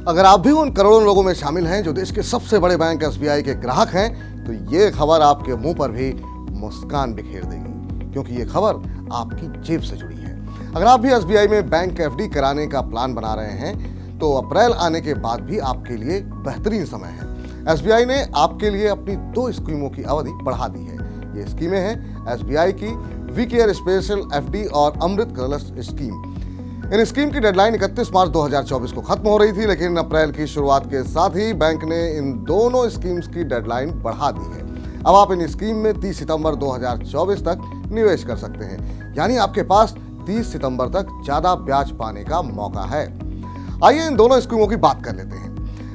अगर आप भी उन करोड़ों लोगों में शामिल हैं जो देश के सबसे बड़े बैंक एसबीआई के ग्राहक हैं, तो ये खबर आपके मुंह पर भी मुस्कान बिखेर देगी, क्योंकि ये खबर आपकी जेब से जुड़ी है। अगर आप भी एसबीआई में बैंक एफडी कराने का प्लान बना रहे हैं, तो अप्रैल आने के बाद भी आपके लिए बेहतरीन समय है। एसबीआई ने आपके लिए अपनी 2 स्कीमों की अवधि बढ़ा दी है। ये स्कीमें हैं एसबीआई की वी केयर स्पेशल एफडी और अमृत कलश स्कीम। इन स्कीम की डेडलाइन 31 मार्च 2024 को खत्म हो रही थी, लेकिन अप्रैल की शुरुआत के साथ ही बैंक ने इन दोनों स्कीम्स की डेडलाइन बढ़ा दी है। अब आप इन स्कीम में 30 सितंबर 2024 तक निवेश कर सकते हैं, यानी आपके पास 30 सितंबर तक ज्यादा ब्याज पाने का मौका है। आइए इन दोनों स्कीमों की बात कर लेते हैं।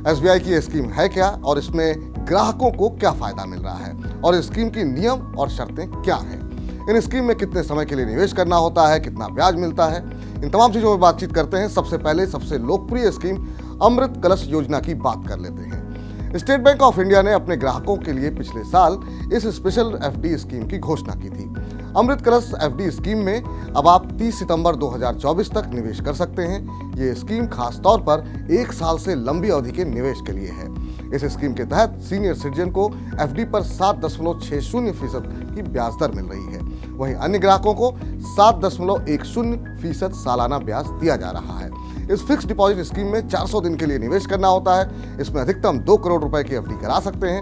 एसबीआई की स्कीम है क्या और इसमें ग्राहकों को क्या फायदा मिल रहा है, और इस स्कीम की नियम और शर्तें क्या हैं। इन स्कीम में कितने समय के लिए निवेश करना होता है, कितना ब्याज मिलता है, इन तमाम चीजों में बातचीत करते हैं। सबसे पहले सबसे लोकप्रिय स्कीम अमृत कलश योजना की बात कर लेते हैं। स्टेट बैंक ऑफ इंडिया ने अपने ग्राहकों के लिए पिछले साल इस स्पेशल एफडी स्कीम की घोषणा की थी। अमृत कलश एफडी स्कीम में अब आप 30 सितंबर 2024 तक निवेश कर सकते हैं। ये स्कीम खास तौर पर 1 साल से लंबी अवधि के निवेश के लिए है। इस स्कीम के तहत सीनियर सिटीजन को एफडी पर 7.60% की ब्याज दर मिल रही है। वहीं अन्य ग्राहकों को 7.10% सालाना ब्याज दिया जा रहा है। इस फिक्स डिपॉजिट स्कीम में 400 दिन के लिए निवेश करना होता है। इसमें अधिकतम 2 करोड़ रुपए की एफडी करा सकते हैं।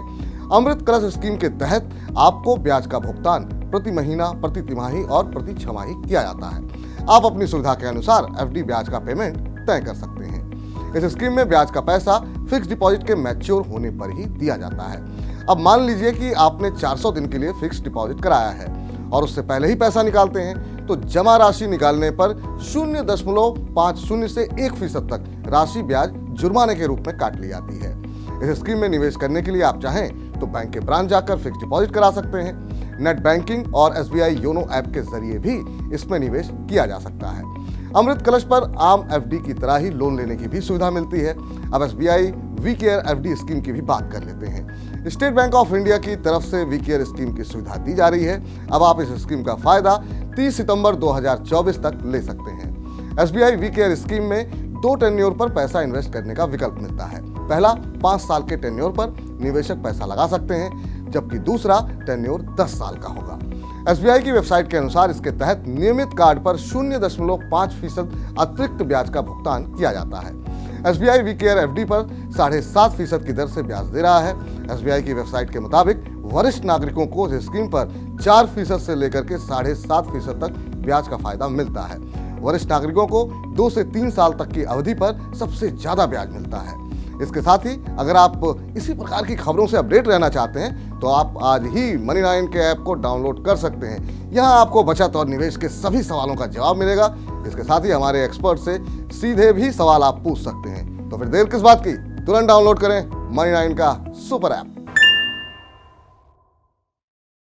अमृत कलश स्कीम के तहत आपको ब्याज का भुगतान प्रति महीना, प्रति तिमाही और प्रति छमाही किया जाता है। आप अपनी सुविधा के अनुसार एफडी ब्याज का पेमेंट तय कर सकते हैं। इस स्कीम में ब्याज का पैसा फिक्स डिपॉजिट के मैच्योर होने पर ही दिया जाता है। अब मान लीजिए कि आपने 400 दिन के लिए फिक्स डिपॉजिट कराया है और उससे पहले ही पैसा निकालते हैं, तो जमा राशि निकालने पर 0.50 से 1% तक राशि ब्याज जुर्माने के रूप में काट ली जाती है। इस स्कीम में निवेश करने के लिए आप चाहें तो बैंक के ब्रांच जाकर फिक्स डिपॉजिट करा सकते हैं। नेट बैंकिंग और एसबीआई योनो ऐप के जरिए भी इसमें निवेश किया जा सकता है। अमृत कलश पर आम एफडी की तरह ही लोन लेने की भी सुविधा मिलती है। अब SBI we care FD scheme की भी बात कर लेते हैं। स्टेट बैंक ऑफ इंडिया की तरफ से वी केयर स्कीम की सुविधा दी जा रही है। अब आप इस स्कीम का फायदा 30 सितंबर 2024 तक ले सकते हैं। एसबीआई वी केयर स्कीम में 2 टेन्योर पर पैसा इन्वेस्ट करने का विकल्प मिलता है। पहला 5 साल के टेन्योर पर निवेशक पैसा लगा सकते हैं, जबकि दूसरा टेन्योर 10 साल का होगा। एसबीआई की वेबसाइट के अनुसार इसके तहत नियमित कार्ड पर 0.5% अतिरिक्त ब्याज का भुगतान किया जाता है। एसबीआई वी केयर एफडी पर 7.5% की दर से ब्याज दे रहा है। एसबीआई की वेबसाइट के मुताबिक वरिष्ठ नागरिकों को इस स्कीम पर 4% से लेकर के 7.5% तक ब्याज का फायदा मिलता है। वरिष्ठ नागरिकों को 2 से 3 साल तक की अवधि पर सबसे ज्यादा ब्याज मिलता है। इसके साथ ही अगर आप इसी प्रकार की खबरों से अपडेट रहना चाहते हैं, तो आप आज ही मनी9 के ऐप को डाउनलोड कर सकते हैं। यहाँ आपको बचत और निवेश के सभी सवालों का जवाब मिलेगा। इसके साथ ही हमारे एक्सपर्ट से सीधे भी सवाल आप पूछ सकते हैं। तो फिर देर किस बात की, तुरंत डाउनलोड करें मनी9 का सुपर ऐप।